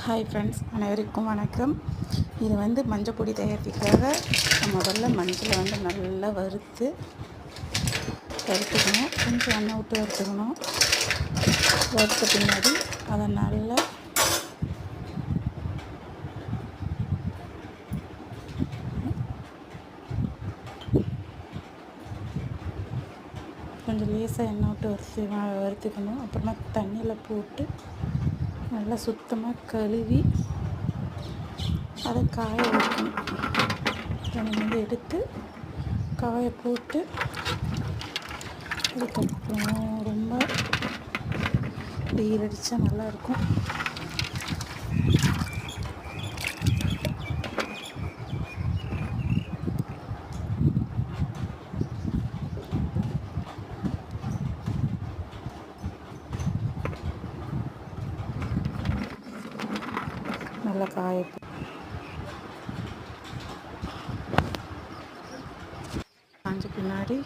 Hi friends, அனைவருக்கும் வணக்கம். இது மஞ்சள் பொடி தயாரிக்கிறதுக்காக முதல்ல மஞ்சளை நல்லா வறுத்துக்கணும். கொஞ்சம் எண்ணெய் விட்டு வறுத்துக்கணும். வறுத்த பின்னாடி அதை நல்லா கொஞ்சம் லேசாக எண்ணெய் விட்டு வறுத்துக்கணும். அப்புறமா தண்ணியில் போட்டு நல்லா சுத்தமாக கழுவி அதை காய வைக்கணும். அதை எடுத்து காய போட்டு அதுக்கப்புறம் ரொம்ப வெயில் அடித்தா நல்லாயிருக்கும். நல்லா காய காஞ்ச பின்னாடி